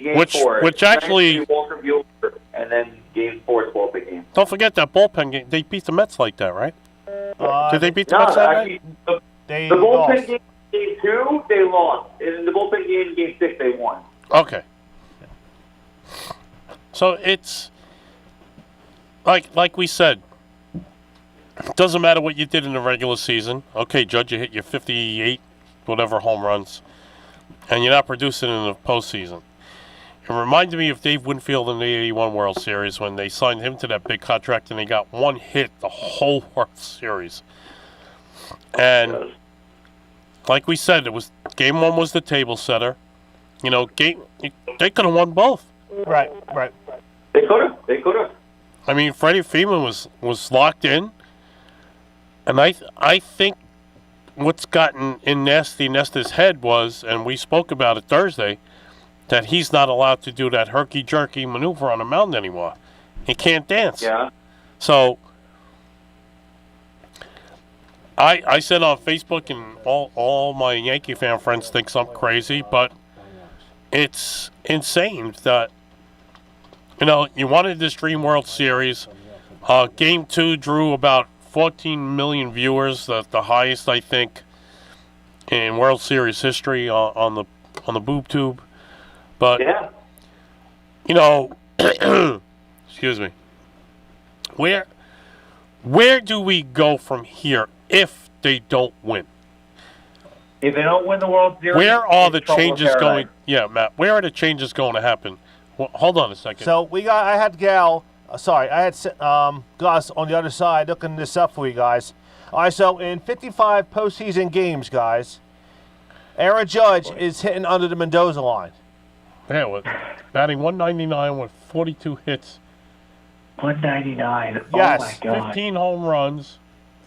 Game 4. Which actually... Walker Buehler, and then Game 4 is bullpen game. Don't forget that bullpen game. They beat the Mets like that, right? Did they beat the Mets that night? The bullpen game, Game 2, they lost. And the bullpen game, Game 6, they won. Okay. So it's... Like we said, it doesn't matter what you did in the regular season. Okay, Judge, you hit your 58, whatever, home runs, and you're not producing in the postseason. It reminded me of Dave Winfield in the 81 World Series when they signed him to that big contract and he got one hit the whole World Series. And like we said, it was Game 1 was the table setter. You know, they could have won both. Right. They could have. I mean, Freddie Freeman was locked in, and I think what's gotten in Nasty Nesta's head was, and we spoke about it Thursday, that he's not allowed to do that herky-jerky maneuver on the mound anymore. He can't dance. Yeah. So I said on Facebook, and all my Yankee fan friends think I'm crazy, but it's insane that, you know, you wanted this Dream World Series. Game 2 drew about 14 million viewers, the highest, I think, in World Series history on the boob tube. But, you know, excuse me, where do we go from here if they don't win? If they don't win the World Series, where are the changes going? Yeah, Matt, where are the changes going to happen? Well, hold on a second. So I had Gus on the other side looking this up for you guys. All right, so in 55 postseason games, guys, Aaron Judge is hitting under the Mendoza line. Yeah, with batting 199 with 42 hits. 199. Yes. Oh my God. 15 home runs,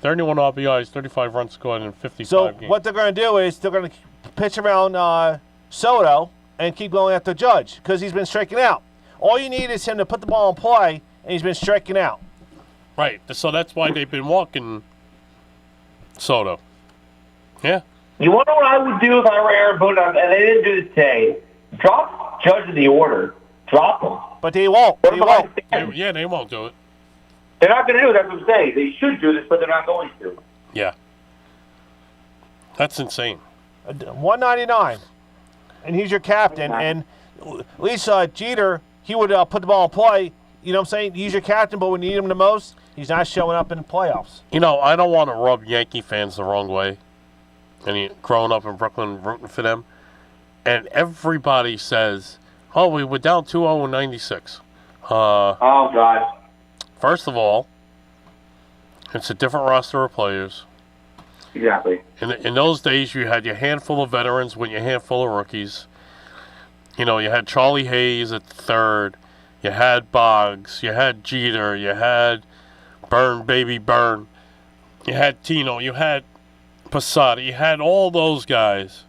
31 RBIs, 35 runs scored in 55 So games. what they're going to do is they're going to pitch around Soto and keep going after Judge because he's been striking out. All you need is him to put the ball in play, and he's been striking out. Right. So that's why they've been walking Soto. Yeah. You want to know what I would do if I were Aaron Boone, and they didn't do this today? Drop Judge in the order. Drop him. But they won't. They won't. They won't do it. They're not going to do it. That's what I'm saying. They should do this, but they're not going to. Yeah. That's insane. 199. And he's your captain. And at least Jeter, he would put the ball in play. You know what I'm saying? He's your captain, but when you need him the most, he's not showing up in the playoffs. You know, I don't want to rub Yankee fans the wrong way. Growing up in Brooklyn, rooting for them. And everybody says, oh, we were down 2-0 in 96. Oh, God. First of all, it's a different roster of players. Exactly. In those days, you had your handful of veterans with your handful of rookies. You know, you had Charlie Hayes at third. You had Boggs. You had Jeter. You had Baby Byrne. You had Tino. You had Posada. You had all those guys.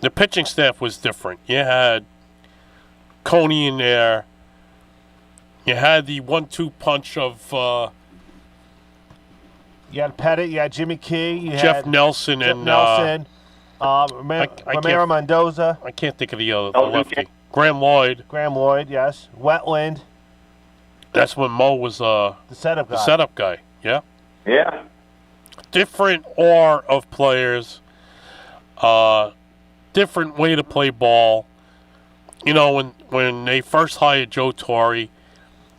The pitching staff was different. You had Coney in there. You had the 1-2 punch of you had Pettit, you had Jimmy Key, you Jeff had Nelson, Jeff and Nelson, Romero Mendoza. I can't think of the lefty. Graham Lloyd. Yes. Wetland. That's when Mo was the setup guy. Yeah. Yeah. Different aura of players. Different way to play ball. You know, when they first hired Joe Torre,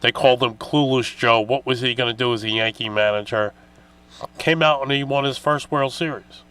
they called him Clueless Joe. What was he going to do as a Yankee manager? Came out and he won his first World Series.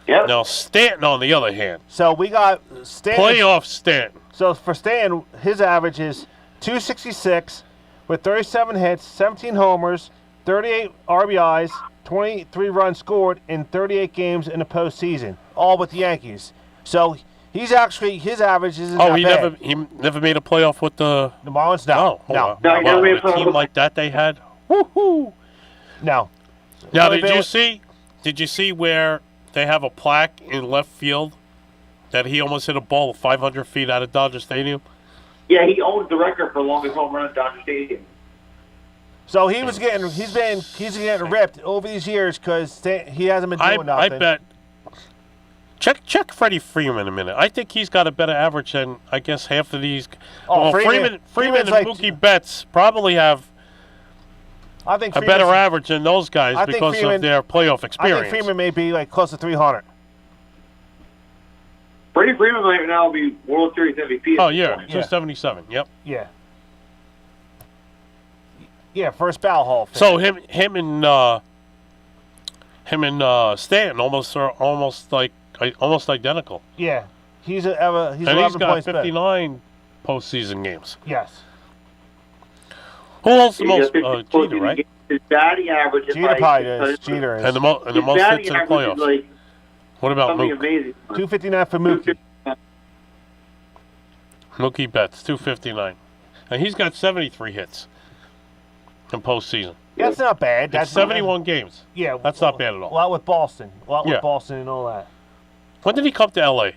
Yep. Now, Stanton, on the other hand. So we got Stanton. Playoff Stanton. So for Stanton, his average is .266 with 37 hits, 17 homers, 38 RBIs, 23 runs scored in 38 games in the postseason, all with the Yankees. So he's actually, his average isn't that bad. He never made a playoff with the Marlins? No. A team like that they had? Woohoo! No. Now, did you see where they have a plaque in left field that he almost hit a ball 500 feet out of Dodger Stadium? Yeah, he owns the record for longest home run at Dodger Stadium. So he's getting ripped over these years because he hasn't been doing nothing. I bet Check Freddie Freeman a minute. I think he's got a better average than, I guess, half of these. Oh, well, Freeman and like, Mookie Betts probably have I think a better average than those guys because of their playoff experience. I think Freeman may be like close to 300. Freddie Freeman might now be World Series MVP. Oh, yeah, 277. Yep. Yeah. Yeah, first ballot Hall of Fame. So him and Stanton are almost identical. Yeah, he's and 11 he's got points 59 postseason games. Yes. Who holds the most? Jeter, right? His batting average is Jeter probably is. Jeter is. And the most hits in the playoffs. Like what about something Mookie? amazing. 259 for Mookie. Mookie Betts, 259, and he's got 73 hits in postseason. That's not bad. That's 71 games. Yeah, that's not bad at all. A lot with Boston. With Boston and all that. When did he come to L.A.? A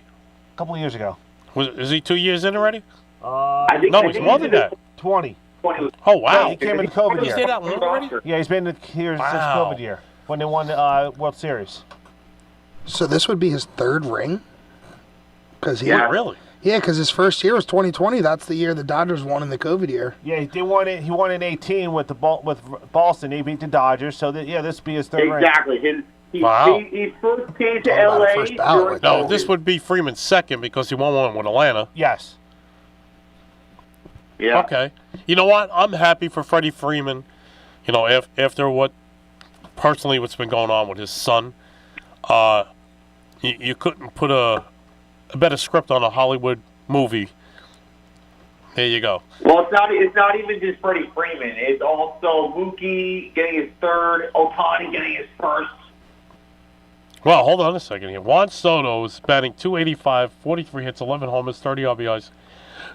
couple of years ago. Is he 2 years in already? He's more than that. 20. Oh, wow. He came in the COVID Did year. he stay that long already? Yeah, he's been here since COVID year when they won the World Series. So this would be his third ring? Really? Yeah, because his first year was 2020. That's the year the Dodgers won in the COVID year. Yeah, he won in 18 with Boston. He beat the Dodgers. So this would be his third ring. Exactly. He first came to L.A. No, this would be Freeman's second because he won one with Atlanta. Yes. Yeah. Okay. You know what? I'm happy for Freddie Freeman. You know, after what's been going on with his son, you couldn't put a better script on a Hollywood movie. There you go. Well, it's not even just Freddie Freeman. It's also Mookie getting his third, Ohtani getting his first. Well, hold on a second here. Juan Soto is batting .285, 43 hits, 11 homers, 30 RBIs,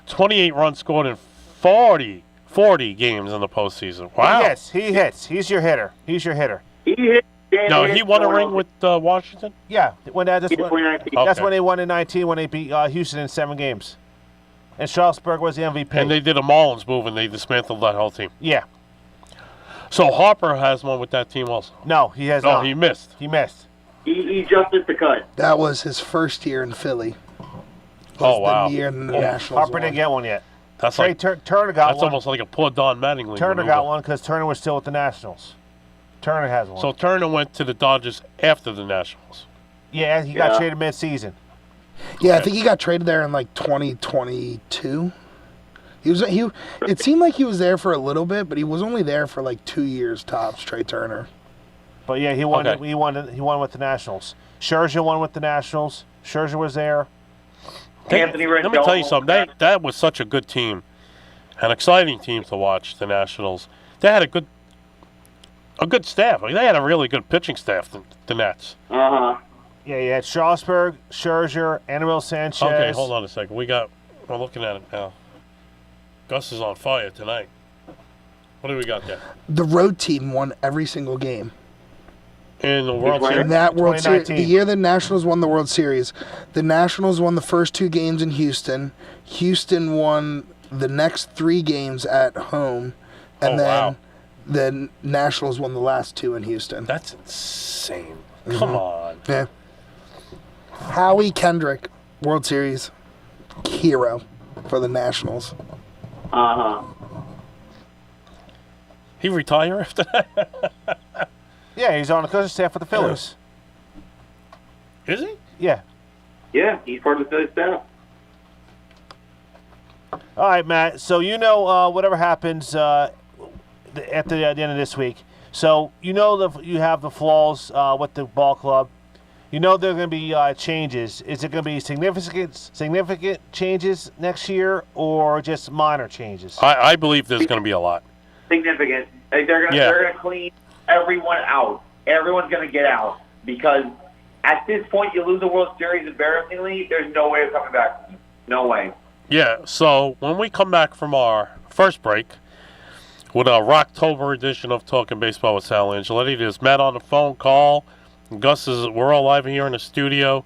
28 runs scored in 40 games in the postseason. Wow. He hits. He's your hitter. He hit. No, he won a ring with Washington? Yeah. That's Okay. when they won in 19 when they beat Houston in 7 games. And Strasburg was the MVP. And they did a Mullins move and they dismantled that whole team. Yeah. So Harper has one with that team also. No, he has not. No, he missed. He missed. He just missed the cut. That was his first year in Philly. Wow. The year the Nationals Harper didn't get one yet. That's Turner got one. That's almost like a poor Don Mattingly. Turner got one because Turner was still with the Nationals. Turner has one. So Turner went to the Dodgers after the Nationals. Yeah, he got traded mid-season. Yeah, I think he got traded there in like 2022. It seemed like he was there for a little bit, but he was only there for like 2 years tops. Trey Turner. But yeah, he won. Okay. He won with the Nationals. Scherzer won with the Nationals. Scherzer was there. Let me tell you something. That was such a good team, an exciting team to watch. The Nationals. They had a good staff. I mean, they had a really good pitching staff. The Nats. Yeah, you had Strasburg, Scherzer, Anibal Sanchez. Okay, hold on a second. We're looking at it now. Gus is on fire tonight. What do we got there? The road team won every single game. In the World Series? In that World Series, the year the Nationals won the World Series, the Nationals won the first 2 games in Houston. Houston won the next 3 games at home, and then the Nationals won the last 2 in Houston. That's insane. Come on. Yeah. Howie Kendrick, World Series hero for the Nationals. He retire after that? Yeah, he's on the coaching staff for the Phillies. Is he? Yeah. Yeah, he's part of the Phillies staff. All right, Matt. So whatever happens at the end of this week. So you have the flaws with the ball club. You know there are going to be changes. Is it going to be significant changes next year, or just minor changes? I believe there's going to be a lot. Significant. They're going to clean everyone out. Everyone's going to get out because at this point, you lose the World Series embarrassingly. There's no way of coming back. No way. Yeah. So when we come back from our first break with our Rocktober edition of Talking Baseball with Sal Angioletti, there's Matt on the phone call. We're all live here in the studio.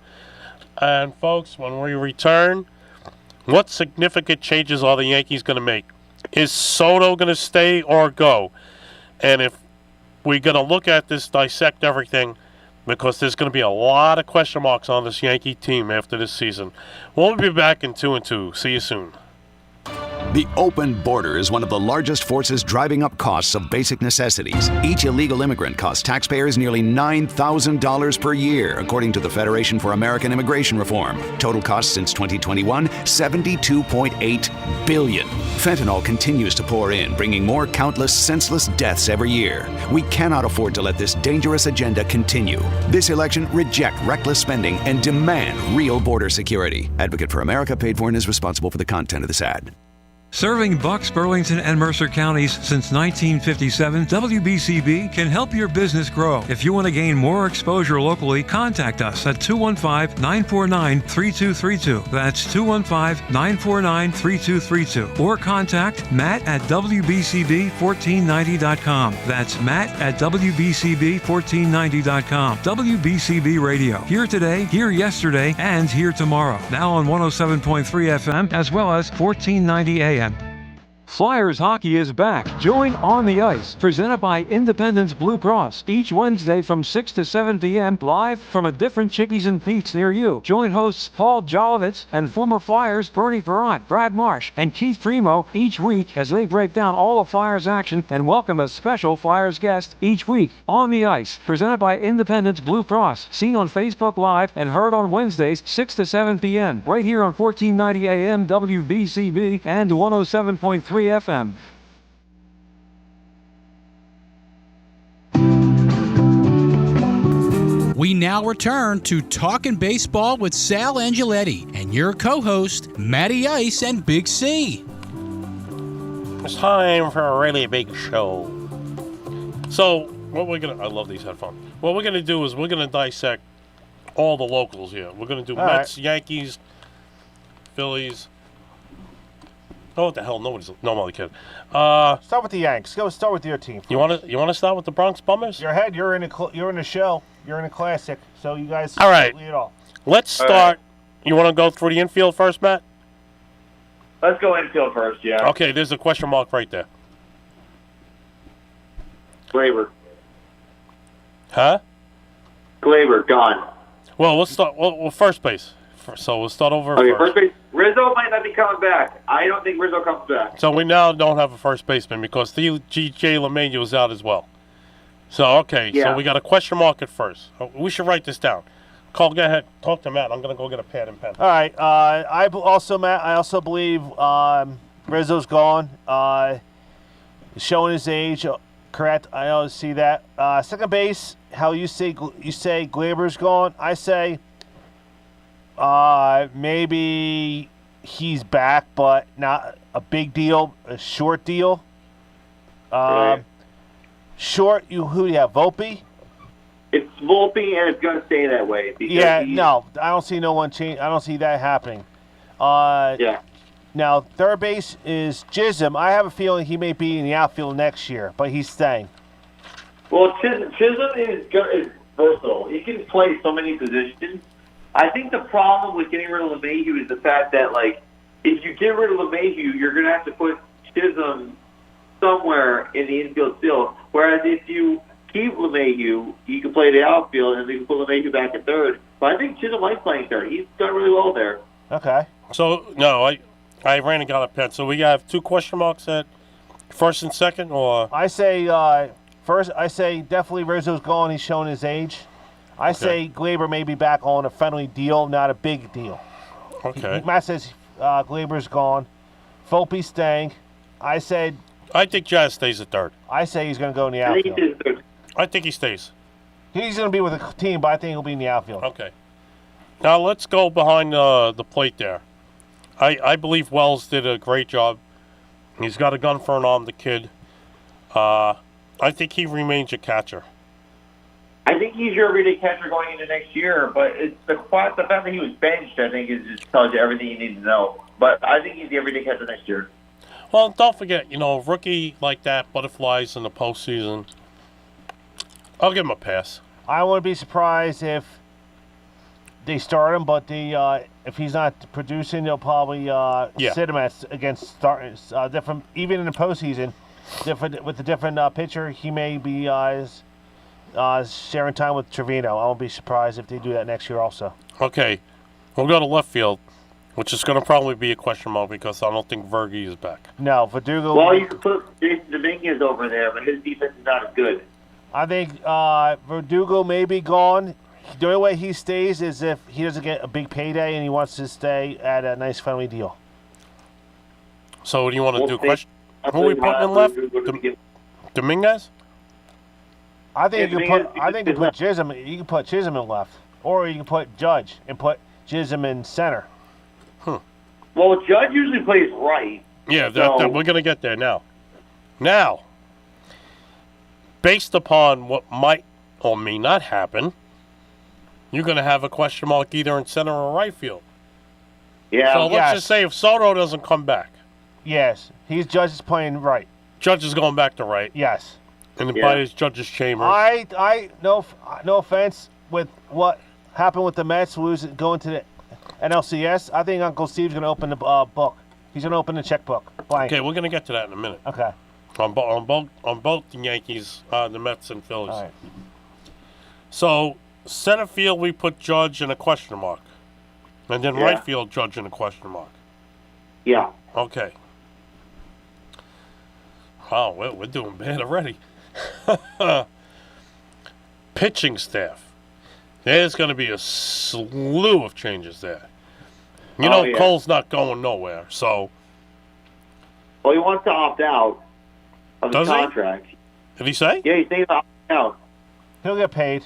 And folks, when we return, what significant changes are the Yankees going to make? Is Soto going to stay or go? And if we're going to look at this, dissect everything, because there's going to be a lot of question marks on this Yankee team after this season. We'll be back in 2-2. See you soon. The open border is one of the largest forces driving up costs of basic necessities. Each illegal immigrant costs taxpayers nearly $9,000 per year, according to the Federation for American Immigration Reform. Total costs since 2021, $72.8 billion. Fentanyl continues to pour in, bringing more countless senseless deaths every year. We cannot afford to let this dangerous agenda continue. This election, reject reckless spending and demand real border security. Advocate for America paid for and is responsible for the content of this ad. Serving Bucks, Burlington, and Mercer counties since 1957, WBCB can help your business grow. If you want to gain more exposure locally, contact us at 215-949-3232. That's 215-949-3232. Or contact Matt at WBCB1490.com. That's Matt at WBCB1490.com. WBCB Radio. Here today, here yesterday, and here tomorrow. Now on 107.3 FM as well as 1490 AM. Flyers hockey is back. Join On the Ice, presented by Independence Blue Cross, each Wednesday from 6 to 7 p.m. live from a different Chickies and Pete's near you. Join hosts Paul Jolovitz and former Flyers Bernie Ferrant, Brad Marsh, and Keith Primo each week as they break down all the Flyers action and welcome a special Flyers guest each week. On the Ice, presented by Independence Blue Cross, seen on Facebook Live and heard on Wednesdays 6 to 7 p.m. right here on 1490 AM WBCB and 107.3 FM. We now return to Talkin' Baseball with Sal Angioletti and your co-host, Matty Ice and Big C. It's time for a really big show. So, I love these headphones. What we're gonna do is we're gonna dissect all the locals here. We're gonna do Mets, right. Yankees, Phillies. Oh, what the hell? No, I'm only kidding. Start with the Yanks. Go start with your team first. You want to start with the Bronx Bummers? You're ahead. You're in a show. You're in a classic. So you guys all right. lead it off. Let's start. You want to go through the infield first, Matt? Let's go infield first, yeah. Okay, there's a question mark right there. Glaber. Huh? Glaber, gone. Well, let's start. Well, first base. So we'll start over first base. Rizzo might not be coming back. I don't think Rizzo comes back. So we now don't have a first baseman because G.J. LeMahieu is out as well. So, okay. Yeah. So we got a question mark at first. We should write this down. Cole, go ahead. Talk to Matt. I'm going to go get a pad and pen. All right. I also believe Rizzo's gone. Showing his age. Correct. I always see that. Second base, how you say Glaber's gone. I say maybe he's back, but not a big deal, a short deal. Short, who do you have, Volpe? It's Volpe, and it's going to stay that way. No, I don't see no one change. I don't see that happening. Yeah. Now, third base is Chisholm. I have a feeling he may be in the outfield next year, but he's staying. Well, Chisholm is versatile. He can play so many positions. I think the problem with getting rid of LeMahieu is the fact that, if you get rid of LeMahieu, you're going to have to put Chisholm somewhere in the infield still. Whereas if you keep LeMahieu, you can play the outfield, and you can put LeMahieu back at third. But I think Chisholm likes playing third. He's done really well there. Okay. So, no, I ran and got a pen. So we have two question marks at first and second, or? I say first. I say definitely Rizzo's gone. He's showing his age. I say Glaber may be back on a friendly deal, not a big deal. Okay. Matt says Glaber's gone. Volpe's staying. I think Jazz stays at third. I say he's going to go in the outfield. I think he stays. He's going to be with the team, but I think he'll be in the outfield. Okay. Now let's go behind the plate there. I believe Wells did a great job. He's got a gun for an arm, the kid. I think he remains a catcher. I think he's your everyday catcher going into next year, but it's the fact that he was benched, I think, just tells you everything you need to know. But I think he's the everyday catcher next year. Well, don't forget, a rookie like that, butterflies in the postseason. I'll give him a pass. I wouldn't be surprised if they start him, but if he's not producing, they'll probably sit him against starters. Different, even in the postseason, with a different pitcher, he may be sharing time with Trevino. I won't be surprised if they do that next year also. Okay, we'll go to left field, which is going to probably be a question mark because I don't think Vergi is back. No, Verdugo. Well, you could put Jason Dominguez over there, but his defense is not as good. I think Verdugo may be gone. The only way he stays is if he doesn't get a big payday and he wants to stay at a nice friendly deal. So what do you want to do? Question? Who are we putting in left? Dominguez? I think you can put Chisholm. You can put Chisholm in left, or you can put Judge and put Chisholm in center. Well, Judge usually plays right. Yeah, we're going to get there now. Now, based upon what might or may not happen, you're going to have a question mark either in center or right field. Yeah. So let's just say if Soto doesn't come back. Yes, Judge is playing right. Judge is going back to right. Yes. And by his Judge's chamber. No offense with what happened with the Mets going to the NLCS. I think Uncle Steve's going to open the book. He's going to open the checkbook. Blank. Okay, we're going to get to that in a minute. Okay. On both the Yankees, the Mets, and Phillies. All right. So center field, we put Judge in a question mark, and then right field, Judge in a question mark. Yeah. Okay. Wow, we're doing bad already. Pitching staff. There's going to be a slew of changes there. You know, Cole's not going nowhere, so. Well, he wants to opt out of the contract. Did he say? Yeah, he's thinking about opting out. He'll get paid.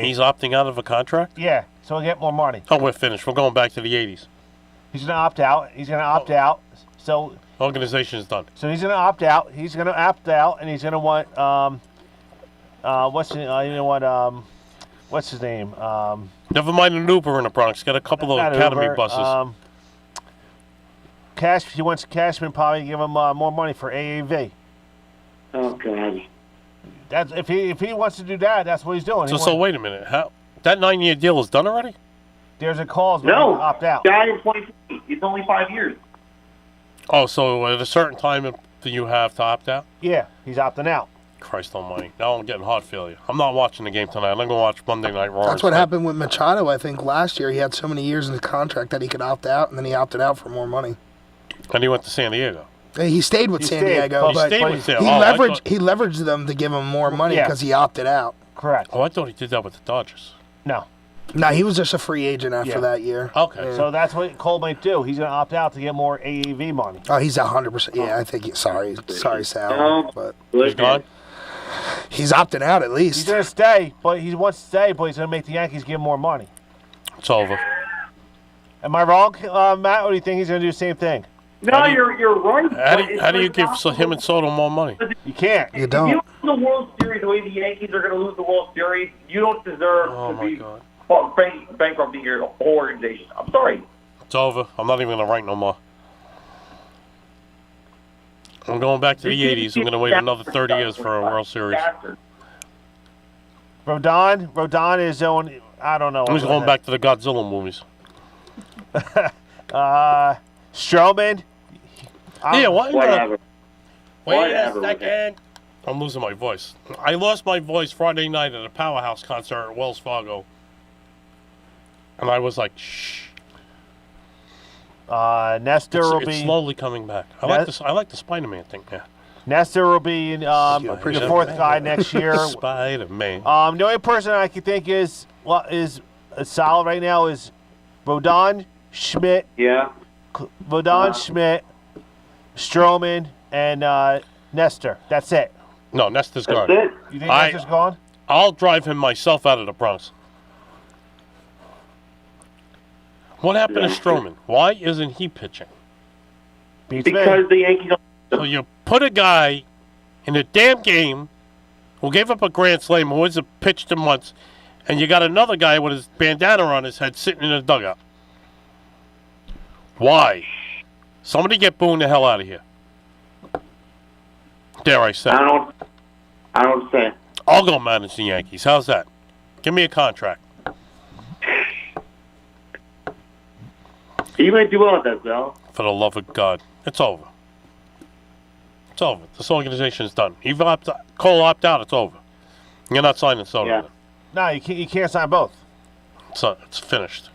He's opting out of a contract? Yeah, so he'll get more money. Oh, we're finished. We're going back to the 80s. He's going to opt out. So organization is done. So he's going to opt out. And he's going to want what's his name? Never mind an Uber in the Bronx. Got a couple of Academy buses. He wants Cashman probably give him more money for AAV. Oh God. That's if he wants to do that, that's what he's doing. So wait a minute. How that 9-year deal is done already? There's a clause to opt out. Guy in 2020. It's only 5 years. Oh, so at a certain time do you have to opt out? Yeah, he's opting out. Christ almighty. Now I'm getting heart failure. I'm not watching the game tonight. I'm going to watch Monday Night Raw. That's what happened with Machado, I think, last year. He had so many years in the contract that he could opt out, and then he opted out for more money. And he went to San Diego. He stayed with San Diego, but he leveraged them to give him more money because he opted out. Correct. Oh, I thought he did that with the Dodgers. No, he was just a free agent after that year. Okay. So that's what Cole might do. He's going to opt out to get more AAV money. Oh, he's 100%. Yeah, I think. Sorry, Sal. But he's gone. He's opting out at least. He's going to stay, but he wants to stay, but he's going to make the Yankees give him more money. It's over. Am I wrong, Matt, or do you think he's going to do the same thing? No, you're right. How do you give him and Soto more money? You can't. You don't. If you lose the World Series the way the Yankees are going to lose the World Series, you don't deserve to be bankrupting your whole organization. I'm sorry. It's over. I'm not even going to write no more. I'm going back to the 80s. I'm going to wait another 30 years for a World Series. Rodon is on. I don't know. He's going back to the Godzilla movies. Strowman. Whatever. Wait a second. I'm losing my voice. I lost my voice Friday night at a Powerhouse concert at Wells Fargo. And I was like, shh. Nestor will be slowly coming back. I like the Spider-Man thing. Yeah. Nestor will be the fourth guy next year. Spider-Man. The only person I can think is solid right now is Rodon, Schmidt. Yeah. Schmidt, Strowman, and Nestor. That's it. No, Nestor's gone. That's it? You think Nestor's gone? I'll drive him myself out of the Bronx. What happened to Strowman? Why isn't he pitching? Because the Yankees. So you put a guy in a damn game who gave up a grand slam, who hasn't pitched in months, and you got another guy with his bandana on his head sitting in a dugout. Why? Somebody get Boone the hell out of here. Dare I say? I don't say. I'll go manage the Yankees. How's that? Give me a contract. You might do well at that, Sal. For the love of God. It's over. It's over. This organization is done. Cole opt out, it's over. You're not signing Soto. Yeah. No, you can't sign both. It's finished.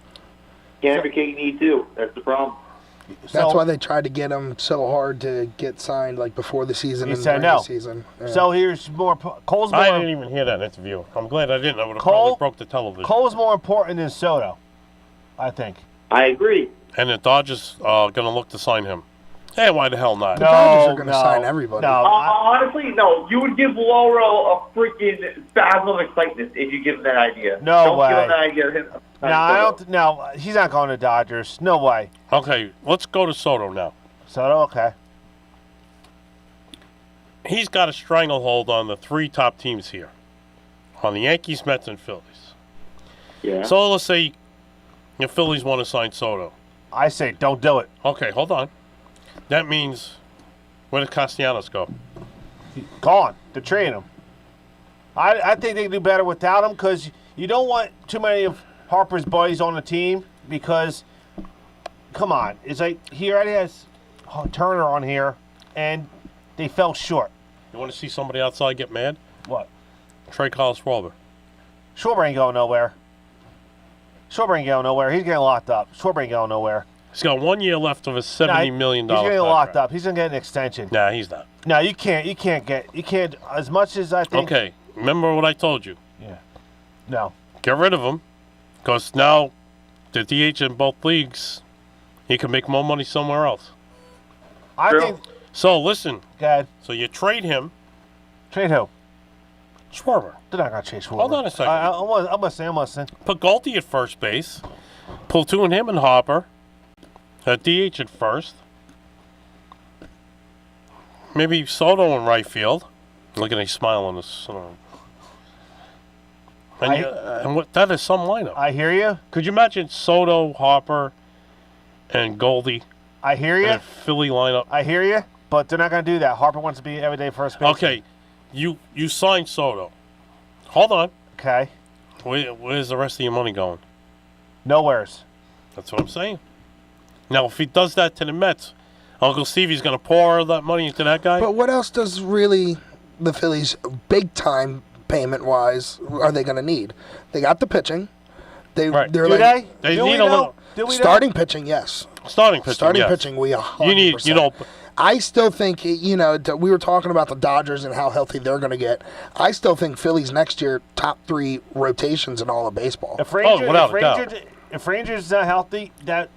Can't have your cake and eat too. That's the problem. That's why they tried to get him so hard to get signed like before the season and said during no. the season. Yeah. So here's Cole's more. I didn't even hear that interview. I'm glad I didn't. I would have Cole- probably broke the television. Cole's more important than Soto, I think. I agree. And the Dodgers are going to look to sign him. Hey, why the hell not? The Dodgers are going to sign everybody. No, Honestly, no. You would give Lauro a freaking spasm of excitement if you give him that idea. No Don't way. give him that idea. no, I don't. No, he's not going to Dodgers. No way. Okay, let's go to Soto now. Soto, okay. He's got a stranglehold on the 3 top teams here. On the Yankees, Mets, and Phillies. Yeah. So let's say the Phillies want to sign Soto. I say don't do it. Okay, hold on. That means, where does Castellanos go? Gone. They're trading him. I think they can do better without him because you don't want too many of Harper's buddies on the team because, come on, it's like he already has Turner on here, and they fell short. You want to see somebody outside get mad? What? Trey Schwarber. Schwarber ain't going nowhere. Schwarber ain't going nowhere. He's getting locked up. Schwarber ain't going nowhere. He's got 1 year left of his $70 million He's getting contract. locked up. He's gonna get an extension. Nah, he's not. No, you can't. As much as I think. Okay, remember what I told you. Yeah. No. Get rid of him, because now the DH in both leagues, he can make more money somewhere else. I True. think. So listen. Go ahead. So you trade him. Trade who? Schwarber. They're not gonna trade Schwarber. Hold on a second. I'm listening. Put Galte at first base. Platoon him and Hopper. DH at first. Maybe Soto in right field. Look at him smiling on this. That is some lineup. I hear you. Could you imagine Soto, Hopper, and Goldie I hear in you. a Philly lineup? I hear you. But they're not gonna do that. Harper wants to be everyday first base. Okay, you signed Soto. Hold on. Okay. Where's the rest of your money going? Nowheres. That's what I'm saying. Now, if he does that to the Mets, Uncle Stevie's going to pour that money into that guy? But what else does really the Phillies, big time payment wise, are they going to need? They got the pitching. Right. They're Do like they? They need a little starting pitching. Yes, starting pitching. starting yes. pitching. We 100%. You need, I still think, we were talking about the Dodgers and how healthy they're going to get. I still think Phillies next year, top 3 rotations in all of baseball. If Rangers, without a doubt. if Rangers is not healthy, that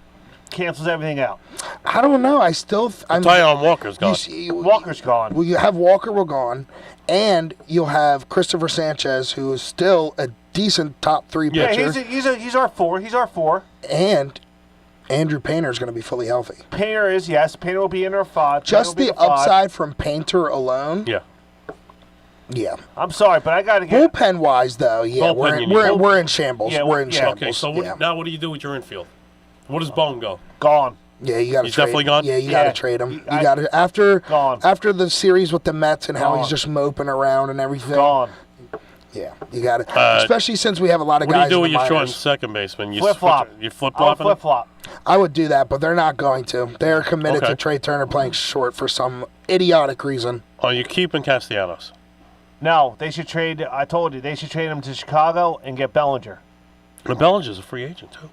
cancels everything out. I don't know. I still. Tyon Walker's gone. Walker's gone. Well, you have Walker will gone, and you'll have Christopher Sanchez, who is still a decent top 3 Yeah, pitcher. he's our 4. He's our 4. And Andrew Painter is going to be fully healthy. Painter is, yes. Painter will be in our 5. Just the upside from Painter alone. Yeah. Yeah. I'm sorry, but I got to get. Bullpen wise, though, yeah, Bullpen, we're in shambles. Yeah, we're in yeah. shambles. Okay, so now what do you do with your infield? Where does Bone go? Gone. Yeah, you got to He's trade. definitely gone? Yeah, you Yeah. got to trade him. You I- got to after the series with the Mets and how Gone. he's just moping around and everything. Gone. Yeah, you got to. Especially since we have a lot of What do you guys do in with the your short and minors. second baseman? You Flip-flop. You I'll flip-flopping? flip-flop. I would do that, but they're not going to. They're committed Okay. to Trey Turner playing short for some idiotic reason. Oh, you're keeping Castellanos. No, they should trade. I told you, they should trade him to Chicago and get Bellinger. The Bellinger's a free agent, too.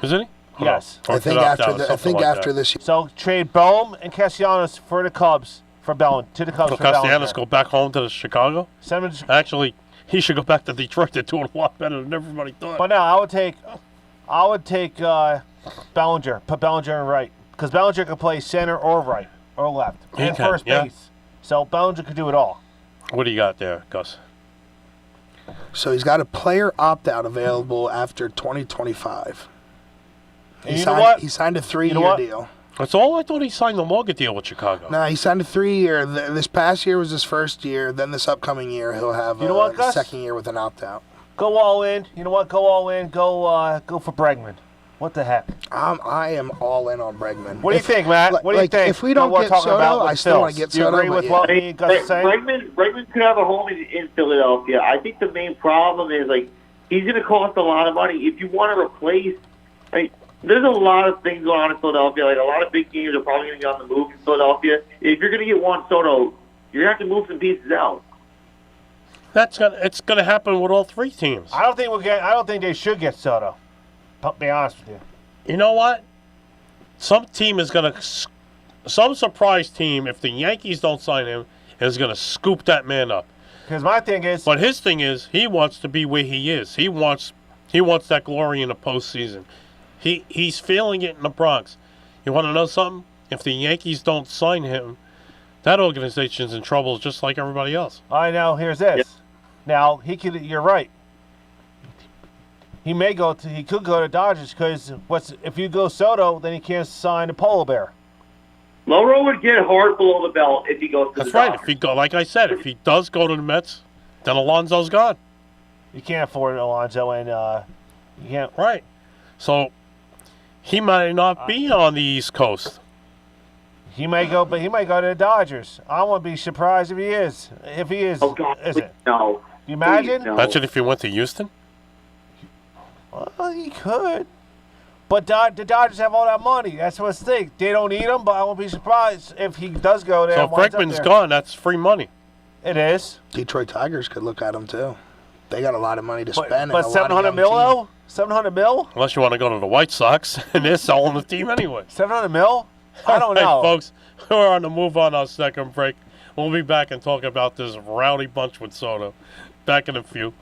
Isn't he? Yes. Or I think could opt out, after something like that. this year. So trade Boehm and Castellanos for the Cubs for to the Cubs So for Bellinger. Castellanos go back home to Chicago? Send him to, Actually, he should go back to Detroit. They're doing a lot better than everybody thought. but no, I would take Bellinger. Put Bellinger in right because Bellinger can play center or right or left He and can, first yeah. base. So Bellinger could do it all. What do you got there, Gus? So he's got a player opt-out available after 2025. And you know what? He signed a 3-year what? deal. That's all. I thought he signed the longer deal with Chicago. No, he signed a 3-year. This past year was his first year. Then this upcoming year, he'll have You know what, a Gus? second year with an opt-out. Go all in. You know what? Go all in. Go for Bregman. What the heck? I am all in on Bregman. What do you think, Matt? What do you like, think? if we don't What we're get talking Soto, about with I still want to Phils. get Do you Soto. agree but with yeah. what me and Gus is saying? Bregman could have a home in Philadelphia. I think the main problem is he's going to cost a lot of money. If you want to replace, there's a lot of things going on in Philadelphia. A lot of big games are probably going to be on the move in Philadelphia. If you're going to get Juan Soto, you're going to have to move some pieces out. It's gonna happen with all three teams. I don't think they should get Soto. To be honest with you. You know what? Some surprise team, if the Yankees don't sign him, is gonna scoop that man up. Because my thing is, but his thing is, he wants to be where he is. He wants that glory in the postseason. He's feeling it in the Bronx. You want to know something? If the Yankees don't sign him, that organization's in trouble just like everybody else. I know. Here's this. Yep. Now you're right. He could go to Dodgers because if you go Soto, then he can't sign a polar bear. Loro would get hard below the belt if he goes to the Dodgers. If he go, like I said, if he does go to the Mets, then Alonso's gone. You can't afford Alonso, and you can't. Right. So he might not be on the East Coast. He may go, but he might go to the Dodgers. I won't be surprised if he is. If he is, oh God, is it? No. You imagine? No. Imagine if he went to Houston. Well, he could. But the Dodgers have all that money. That's what's the thing. They don't need him, but I won't be surprised if he does go there. So if Bregman's gone, that's free money. It is. Detroit Tigers could look at him too. They got a lot of money to spend. But $700 mil, though? $700 mil? Unless you want to go to the White Sox, and they're selling the team anyway. $700 mil? I don't know. Right, folks, we're on the move on our second break. We'll be back and talk about this rowdy bunch with Soto. Back in a few.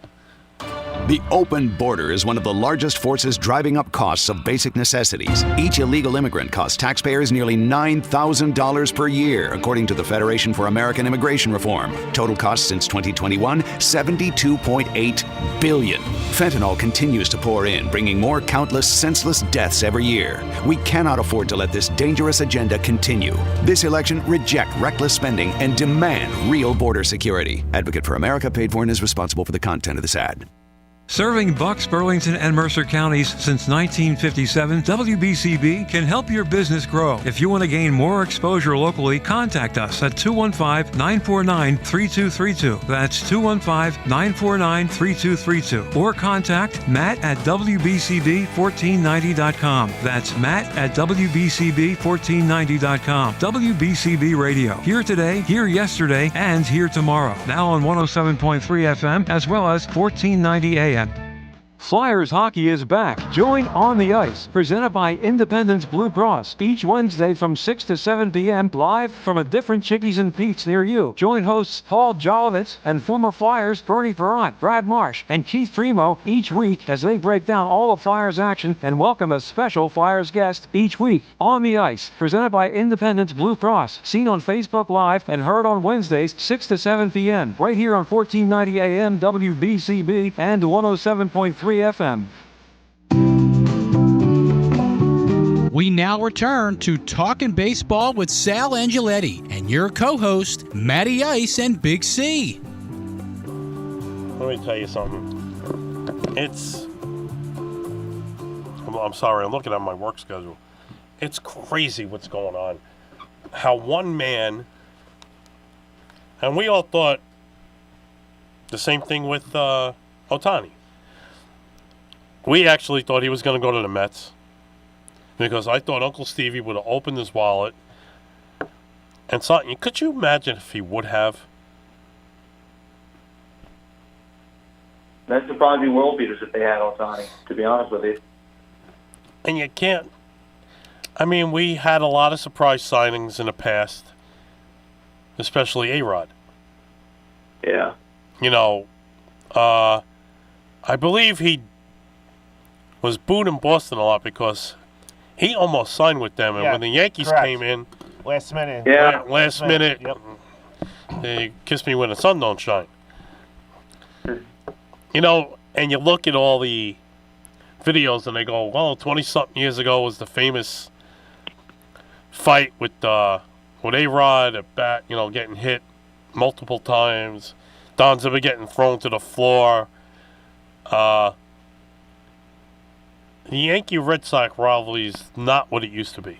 The open border is one of the largest forces driving up costs of basic necessities. Each illegal immigrant costs taxpayers nearly $9,000 per year, according to the Federation for American Immigration Reform. Total costs since 2021, $72.8 billion. Fentanyl continues to pour in, bringing more countless, senseless deaths every year. We cannot afford to let this dangerous agenda continue. This election, reject reckless spending and demand real border security. Advocate for America paid for and is responsible for the content of this ad. Serving Bucks, Burlington, and Mercer counties since 1957, WBCB can help your business grow. If you want to gain more exposure locally, contact us at 215-949-3232. That's 215-949-3232. Or contact Matt at WBCB1490.com. That's Matt at WBCB1490.com. WBCB Radio. Here today, here yesterday, and here tomorrow. Now on 107.3 FM as well as 1490 AM. Flyers hockey is back. Join On the Ice, presented by Independence Blue Cross. Each Wednesday from 6 to 7 p.m. live from a different Chickies and Pete's near you. Join hosts Paul Jolovitz and former Flyers Bernie Perrant, Brad Marsh, and Keith Primo each week as they break down all of Flyers action and welcome a special Flyers guest each week. On the Ice, presented by Independence Blue Cross. Seen on Facebook Live and heard on Wednesdays 6 to 7 p.m. right here on 1490 AM WBCB and 107.3 FM. We now return to Talking Baseball with Sal Angioletti and your co-host, Matty Ice and Big C. Let me tell you something. I'm sorry, I'm looking at my work schedule. It's crazy what's going on. How one man, and we all thought the same thing with Ohtani. We actually thought he was going to go to the Mets because I thought Uncle Stevie would have opened his wallet and something. Could you imagine if he would have? That should probably be world beaters if they had Ohtani, to be honest with you. And you can't. I mean, we had a lot of surprise signings in the past, especially A-Rod. Yeah. You know, I believe he was booed in Boston a lot because he almost signed with them. And when the Yankees came in, last minute. Yeah, last minute. Yep. They kiss me when the sun don't shine. You know, and you look at all the videos and they go, well, 20-something years ago was the famous fight with A-Rod at bat, you know, getting hit multiple times. Don Zimmer getting thrown to the floor. The Yankee-Red Sox rivalry is not what it used to be.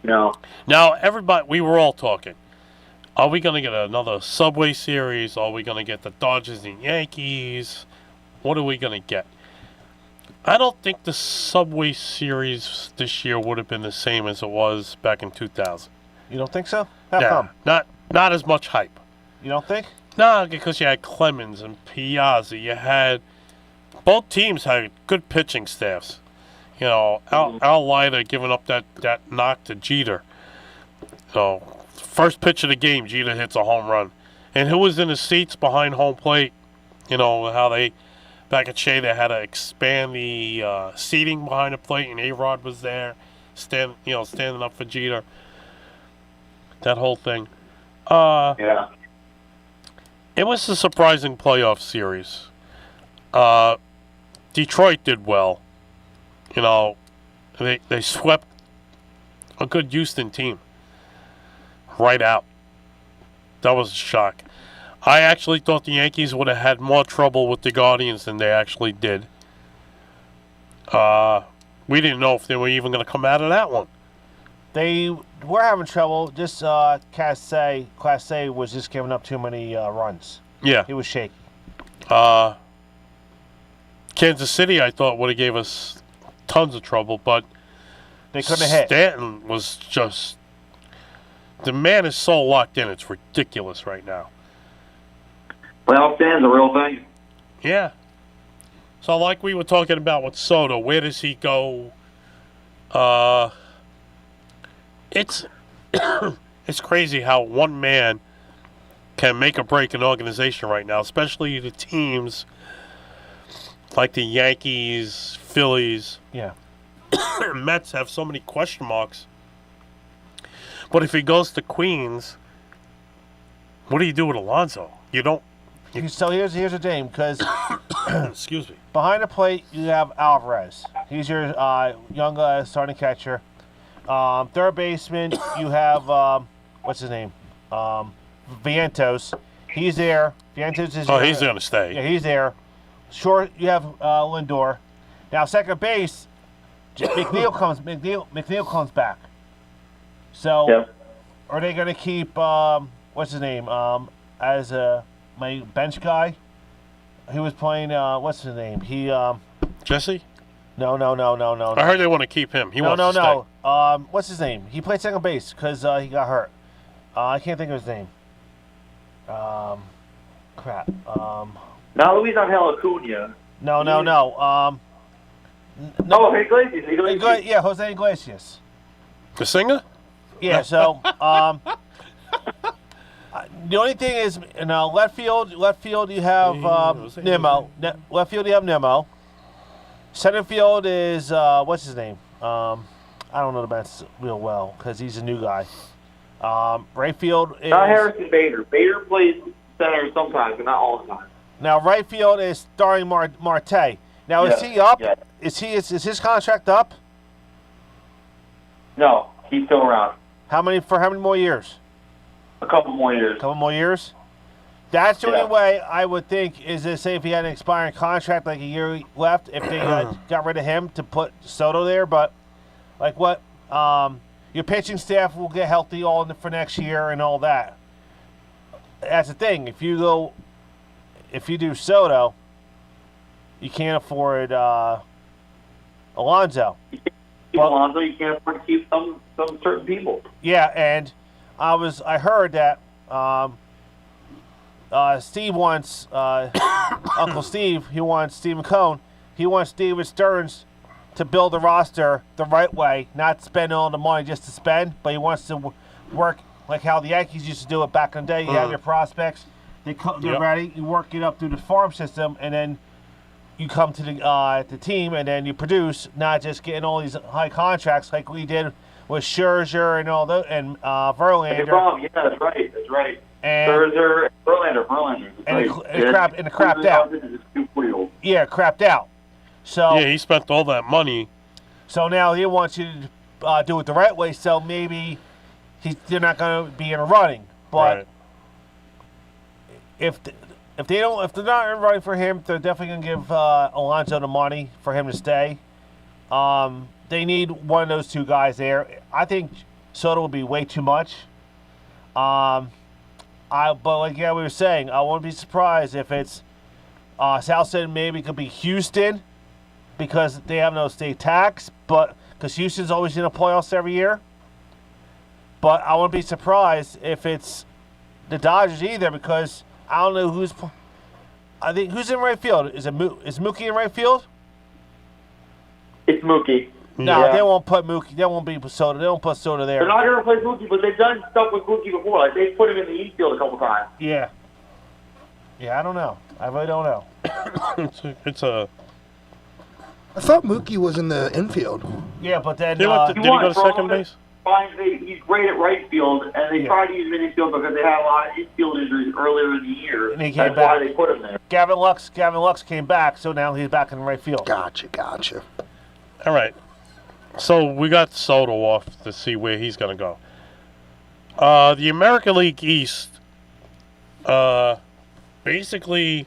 No. Now, everybody, we were all talking. Are we going to get another Subway Series? Are we going to get the Dodgers and Yankees? What are we going to get? I don't think the Subway Series this year would have been the same as it was back in 2000. You don't think so? How come? Not as much hype. You don't think? No, because you had Clemens and Piazza. You had both teams had good pitching staffs. You know, Al Leiter giving up that knock to Jeter. So, first pitch of the game, Jeter hits a home run. And who was in the seats behind home plate? You know, how they, back at Shea, they had to expand the seating behind the plate, and A-Rod was there, standing up for Jeter. That whole thing. Yeah. It was a surprising playoff series. Detroit did well. You know, they swept a good Houston team right out. That was a shock. I actually thought the Yankees would have had more trouble with the Guardians than they actually did. We didn't know if they were even going to come out of that one. They were having trouble. Just Class A was just giving up too many runs. Yeah. He was shaky. Kansas City, I thought, would have gave us tons of trouble, but they couldn't hit. Stanton was just... The man is so locked in, it's ridiculous right now. Well, Stan's a real thing. Yeah. So like we were talking about with Soto, where does he go? It's it's crazy how one man can make or break an organization right now, especially the teams like the Yankees, Phillies. Yeah. Mets have so many question marks. But if he goes to Queens, what do you do with Alonso? You don't. So here's the thing, because excuse me. Behind the plate, you have Alvarez. He's your young starting catcher. Third baseman, you have what's his name? Vientos. He's there. Vientos is. He's going to stay. Yeah, he's there. Short, you have Lindor. Now second base, McNeil comes back. So, Yep. Are they going to keep what's his name as my bench guy? He was playing what's his name? He Jesse? No. I heard they want to keep him. He wants to stay. What's his name? He played second base because he got hurt. I can't think of his name. Crap. Not Luis Angel Acuna. No. No, Iglesias. Yeah, Jose Iglesias. The singer? Yeah. So the only thing is, left field you have Nimmo. Left field you have Nimmo. Center field is what's his name? I don't know the Mets real well because he's a new guy. Right field is Not Harrison Bader. Bader plays center sometimes, but not all the time. Now right field is Starling Marte. Now is he up? Yeah. Is his contract up? No, he's still around. How many more years? A couple more years. That's the only way I would think is to say if he had an expiring contract, like a year left, if they got rid of him to put Soto there. But like what, your pitching staff will get healthy for next year and all that. That's the thing. If you do Soto, you can't afford Alonso. Alonso, you can't afford to keep some certain people. Yeah, and I heard that Steve wants Uncle Steve. He wants Steve McCone. He wants David Stearns to build the roster the right way, not spend all the money just to spend, but he wants to work like how the Yankees used to do it back in the day. You have your prospects, they're ready. You work it up through the farm system, and then you come to the team, and then you produce, not just getting all these high contracts like we did with Scherzer and all that, and Verlander. Yeah, that's right. And Scherzer, Verlander. And it crapped out. Yeah, it crapped out. So yeah, he spent all that money. So now he wants you to do it the right way. So maybe they're not going to be in a running. But if they're not in running for him, they're definitely going to give Alonso the money for him to stay. They need one of those two guys there. I think Soto will be way too much. But like we were saying, I wouldn't be surprised if it's Sal said maybe it could be Houston because they have no state tax, but because Houston's always in the playoffs every year. But I wouldn't be surprised if it's the Dodgers either because I don't know who's. I think who's in right field? Is Mookie in right field? It's Mookie. No, Yeah. they won't put Mookie. They won't be Soto. They won't put Soto there. They're not going to replace Mookie, but they've done stuff with Mookie before. Like, they put him in the infield a couple times. Yeah. Yeah, I don't know. I really don't know. it's a. I thought Mookie was in the infield. Yeah, but then Did he go to second base? He's great at right field, and they tried to use him in infield because they had a lot of infield injuries earlier in the year. And he came That's back. why they put him there. Gavin Lux came back, so now he's back in right field. Gotcha. All right. So we got Soto off to see where he's going to go. The American League East, basically,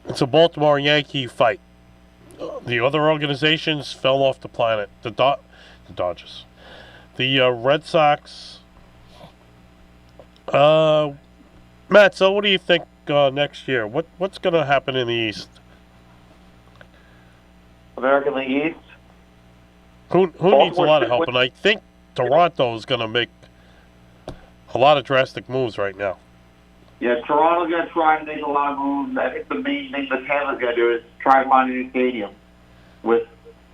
it's a Baltimore Yankee fight. The other organizations fell off the planet. The Dodgers. The Red Sox. Matt, so what do you think next year? What's going to happen in the East? American League East. Who needs a lot of help? And I think Toronto is going to make a lot of drastic moves right now. Yeah, Toronto's going to try and make a lot of moves. I think the main thing that Tampa's going to do is try to find a new stadium. With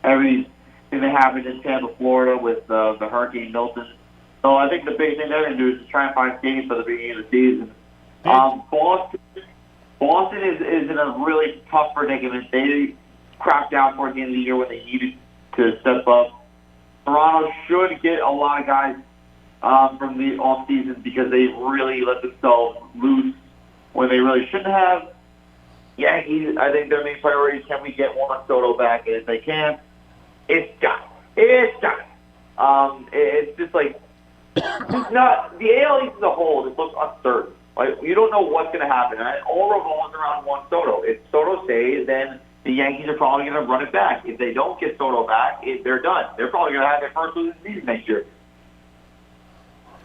everything that happened in Tampa, Florida, with the Hurricane Milton. So I think the big thing they're going to do is try and find a stadium for the beginning of the season. Boston is in a really tough predicament. They cracked out towards the end of the year when they needed to step up. Toronto should get a lot of guys from the off season because they really let themselves loose when they really shouldn't have. Yankees, I think their main priority is can we get Juan Soto back, and if they can, it's done. It's done. It's just like it's not the AL East as a whole. It looks uncertain. Like you don't know what's going to happen, and it all revolves around Juan Soto. If Soto stays, then the Yankees are probably going to run it back. If they don't get Soto back, they're done. They're probably going to have their first losing season next year.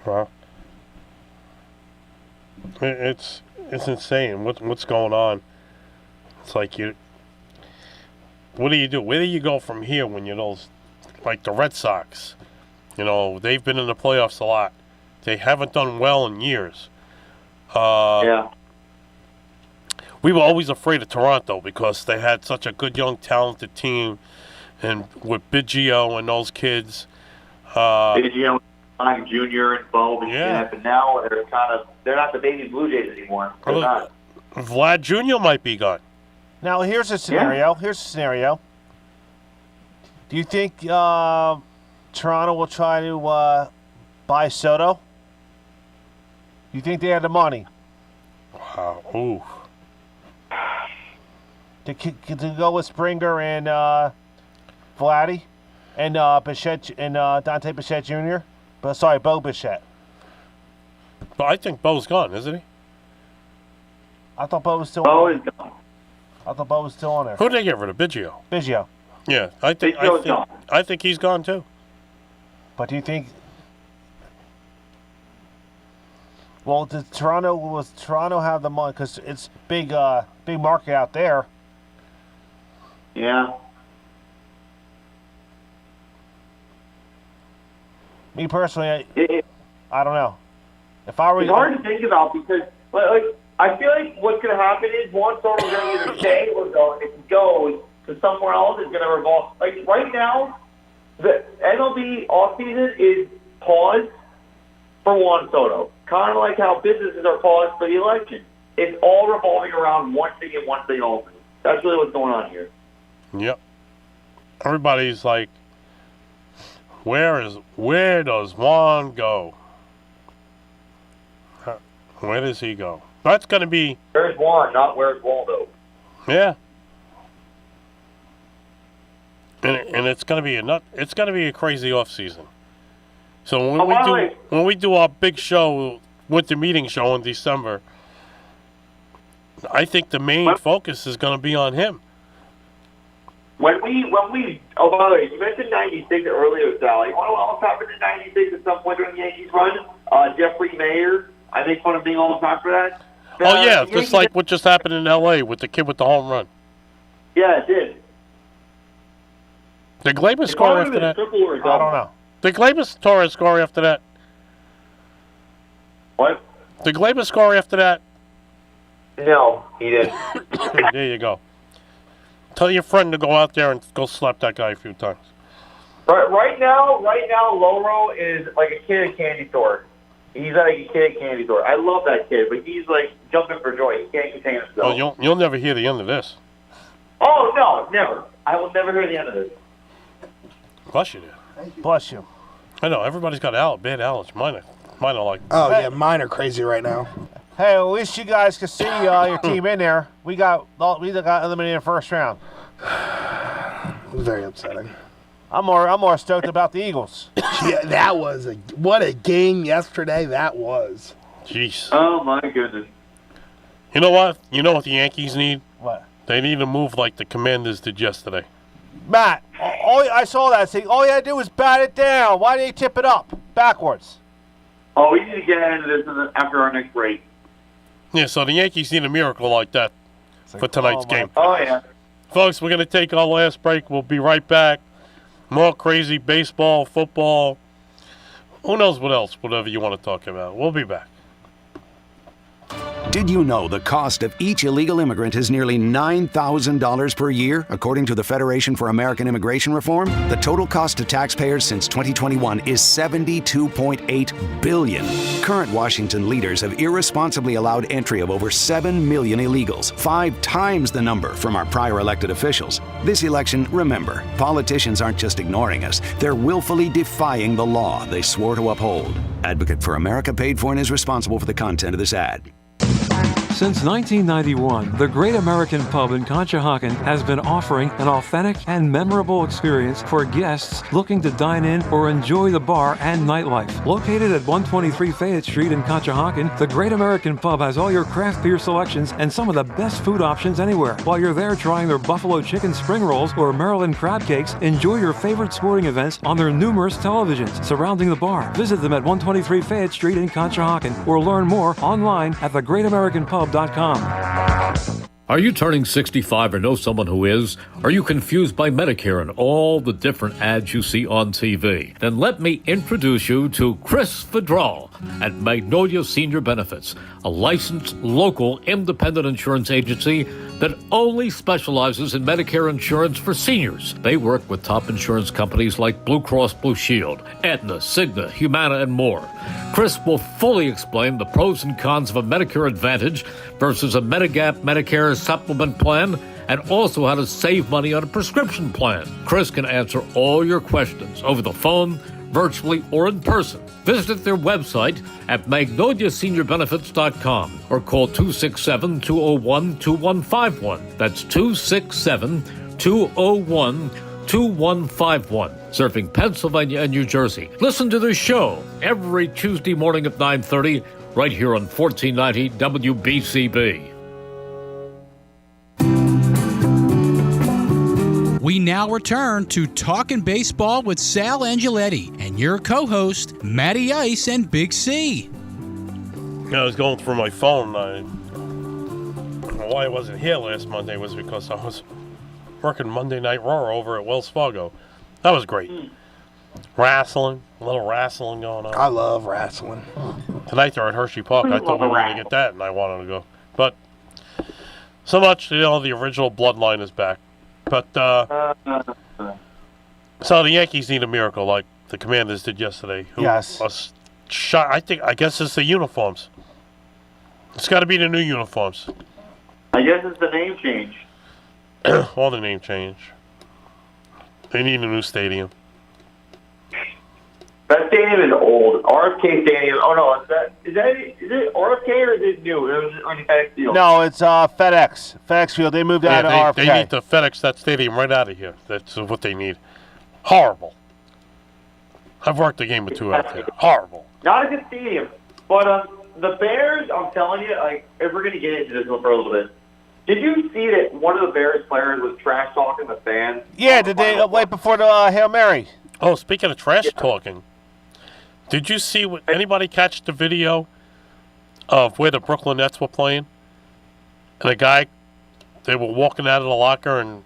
Well, it's insane. What's going on? It's like what do you do? Where do you go from here when you're those, like the Red Sox? You know, they've been in the playoffs a lot. They haven't done well in years. Yeah. We were always afraid of Toronto because they had such a good, young, talented team, and with Biggio and those kids. Biggio, Jr. and Bo and Yeah. Jeff, and now they're not the baby Blue Jays anymore. They're not. Vlad Jr. might be gone. Now, here's a scenario. Do you think Toronto will try to buy Soto? Do you think they have the money? Wow. Ooh. To go with Springer and Vladdy and Bichette and Dante Bichette Jr. Bo Bichette. But I think Bo's gone, isn't he? I thought Bo was still Bo on. is gone. I thought Bo was still on there. Who did they get rid of? Biggio. Yeah, I think he's gone too. But do you think? Well, does Toronto have the money? Because it's big market out there. Yeah. Me personally, I don't know. If I were, It's hard to think about because, like, I feel like what's going to happen is Juan Soto's going to either stay or go. If he goes to somewhere else, it's going to revolve. Like, right now, the MLB offseason is paused for Juan Soto. Kind of like how businesses are paused for the election. It's all revolving around one thing and one thing only. That's really what's going on here. Yep. Everybody's like, where does Juan go? Where does he go? That's going to be... Where's Juan, not where's Waldo. Yeah. And it's going to be a crazy off season. So when we do our big show, winter meeting show in December, I think the main focus is going to be on him. When we oh, by the way, you mentioned 96 earlier, Sal. You want to know what else happened in 96 at some point during the Yankees run? Jeffrey Mayer, I make fun of being all the time for that. Oh, yeah, just like what just happened in L.A. with the kid with the home run. Yeah, it did. Did Gleyber score after that? I don't know. Did Gleyber Torres score after that? What? Did Glaber score after that? No, he didn't. There you go. Tell your friend to go out there and go slap that guy a few times. Right now, Loro is like a kid at a candy store. He's like a kid at a candy store. I love that kid, but he's like jumping for joy. He can't contain himself. Well, you'll never hear the end of this. Oh, no, never. I will never hear the end of this. Bless you, dude. Bless you. I know, everybody's got bad allergies. Mine are like... Oh, yeah, mine are crazy right now. Hey, at least you guys can see your team in there. We got eliminated in the first round. It was very upsetting. I'm more stoked about the Eagles. Yeah, that was what a game yesterday that was. Jeez. Oh, my goodness. You know what? You know what the Yankees need? What? They need to move like the Commanders did yesterday. Matt, I saw that thing. All you had to do was bat it down. Why did they tip it up backwards? Oh, we need to get into this after our next break. Yeah, so the Yankees need a miracle like that for tonight's game. Oh, yeah. Folks, we're going to take our last break. We'll be right back. More crazy baseball, football, who knows what else, whatever you want to talk about. We'll be back. Did you know the cost of each illegal immigrant is nearly $9,000 per year, according to the Federation for American Immigration Reform? The total cost to taxpayers since 2021 is $72.8 billion. Current Washington leaders have irresponsibly allowed entry of over 7 million illegals, 5 times the number from our prior elected officials. This election, remember, politicians aren't just ignoring us, they're willfully defying the law they swore to uphold. Advocate for America paid for and is responsible for the content of this ad. Since 1991, the Great American Pub in Conshohocken has been offering an authentic and memorable experience for guests looking to dine in or enjoy the bar and nightlife. Located at 123 Fayette Street in Conshohocken, the Great American Pub has all your craft beer selections and some of the best food options anywhere. While you're there trying their buffalo chicken spring rolls or Maryland crab cakes, enjoy your favorite sporting events on their numerous televisions surrounding the bar. Visit them at 123 Fayette Street in Conshohocken or learn more online at thegreatamericanpub.com. Are you turning 65 or know someone who is? Are you confused by Medicare and all the different ads you see on TV? Then let me introduce you to Chris Vidral at Magnolia Senior Benefits, a licensed local independent insurance agency that only specializes in Medicare insurance for seniors. They work with top insurance companies like Blue Cross Blue Shield, Aetna, Cigna, Humana, and more. Chris will fully explain the pros and cons of a Medicare Advantage versus a Medigap Medicare supplement plan, and also how to save money on a prescription plan. Chris can answer all your questions over the phone, virtually, or in person. Visit their website at magnoliaseniorbenefits.com or call 267-201-2151. That's 267-201-2151. Serving Pennsylvania and New Jersey. Listen to the show every Tuesday morning at 9:30 right here on 1490 WBCB. We now return to Talking Baseball with Sal Angioletti and your co-host, Matty Ice and Big C. I was going through my phone. Why I wasn't here last Monday was because I was working Monday Night Raw over at Wells Fargo. That was great. Wrestling, a little wrestling going on. I love wrestling. Tonight they're at Hershey Park. I thought we were going to get that, and I wanted to go. But so much, the original bloodline is back. But so the Yankees need a miracle like the Commanders did yesterday. Yes. I guess it's the uniforms. It's got to be the new uniforms. I guess it's the name change. All the name change. They need a new stadium. That stadium is old. RFK Stadium. Oh no, is it RFK or is it new? It was on the FedEx Field. No, it's FedEx. FedEx Field. They moved out of RFK. They need to FedEx that stadium right out of here. That's what they need. Horrible. I've worked a game or two out there. Horrible. Not a good stadium. But the Bears, I'm telling you, like, if we're going to get into this one for a little bit, did you see that one of the Bears players was trash talking the fans? Yeah, did they right before the Hail Mary? Oh, speaking of trash talking, did you see anybody catch the video of where the Brooklyn Nets were playing? And a guy, they were walking out of the locker and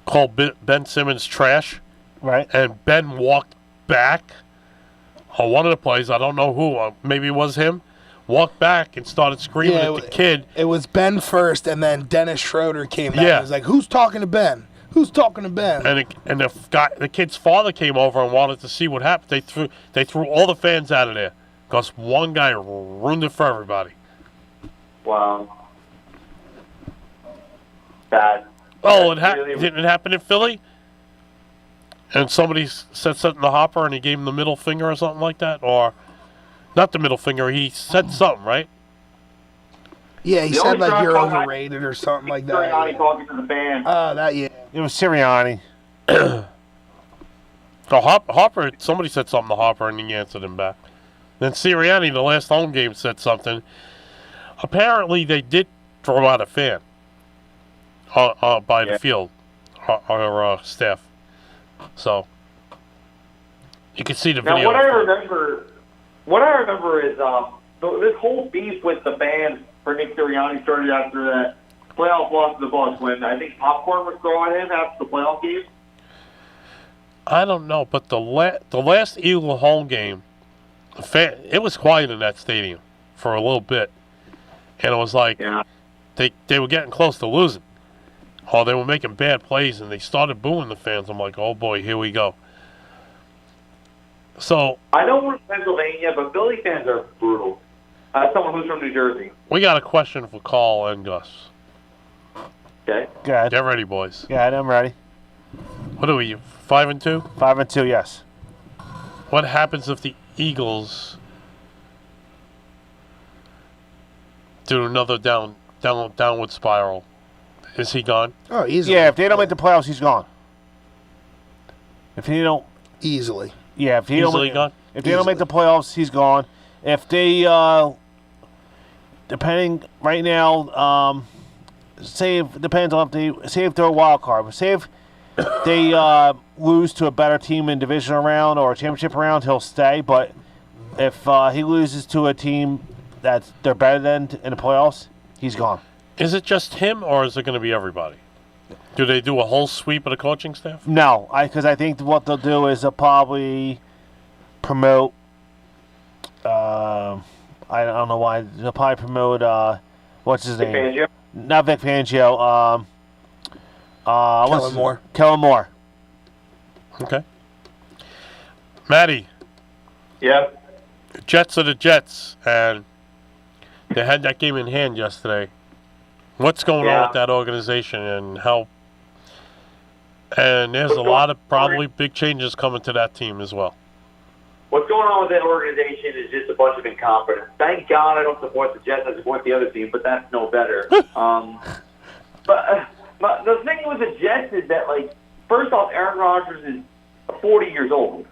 called Ben Simmons trash. Right. And Ben walked back on one of the plays. I don't know who. Maybe it was him. walked back and started screaming at the kid. It was Ben first, and then Dennis Schroeder came back. Yeah. He was like, "Who's talking to Ben? Who's talking to Ben?" And the kid's father came over and wanted to see what happened. They threw all the fans out of there because one guy ruined it for everybody. Wow. Bad. Oh, didn't it happen in Philly? And somebody said something to Hopper and he gave him the middle finger or something like that? Or, not the middle finger, he said something, right? Yeah, he said like you're overrated or something like that. Sirianni talking to the fans. It was Sirianni. Hopper, somebody said something to Hopper and he answered him back. Then Sirianni, the last home game, said something. Apparently, they did throw out a fan by the field, our staff. So you can see the video. Now, what I remember is this whole beef with the fans for Nick Sirianni started after that playoff loss to the Bucs when I think popcorn was thrown at him after the playoff game. I don't know, but the last Eagle home game, it was quiet in that stadium for a little bit, and it was like they were getting close to losing. Oh, they were making bad plays, and they started booing the fans. I'm like, oh, boy, here we go. So I know we're in Pennsylvania, but Philly fans are brutal. Someone who's from New Jersey. We got a question for Carl and Gus. Okay. Good. Get ready, boys. Yeah, I'm ready. What are we, 5-2? 5-2, yes. What happens if the Eagles do another downward spiral? Is he gone? Oh, easily. Yeah, if they don't make the playoffs, he's gone. If he don't... Easily. Yeah, if he gone? If they don't make the playoffs, he's gone. If they, depending right now, depends on if they're a wild card. But say if they lose to a better team in divisional round or a championship round, he'll stay. But if he loses to a team that they're better than in the playoffs, he's gone. Is it just him, or is it going to be everybody? Do they do a whole sweep of the coaching staff? No, because I think what they'll do is they'll probably promote. I don't know why they'll probably promote. What's his name? Fangio? Not Vic Fangio. Kellen Moore. Kellen Moore. Okay. Matty. Yeah. Jets are the Jets, and they had that game in hand yesterday. What's going on with that organization and how? And there's a lot of probably big changes coming to that team as well. What's going on with that organization is just a bunch of incompetence. Thank God I don't support the Jets. I support the other team, but that's no better. But the thing with the Jets is that, like, first off, Aaron Rodgers is 40 years old,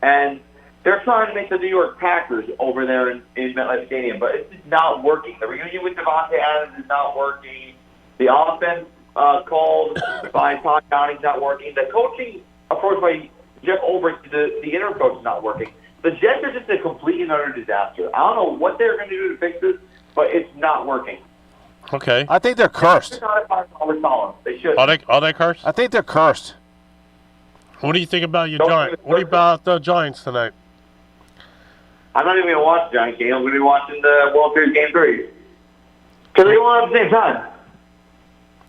and they're trying to make the New York Packers over there in MetLife Stadium, but it's just not working. The reunion with Devontae Adams is not working. The offense called by Todd Downing is not working. The coaching approach by Jeff Ulbrich, the interim coach, is not working. The Jets are just a complete and utter disaster. I don't know what they're going to do to fix this, but it's not working. Okay. I think they're cursed. They should. Are they cursed? I think they're cursed. What do you think about your Giants? What about the Giants tonight? I'm not even going to watch the Giants game. I'm going to be watching the World Series Game 3. Because they go on at the same time.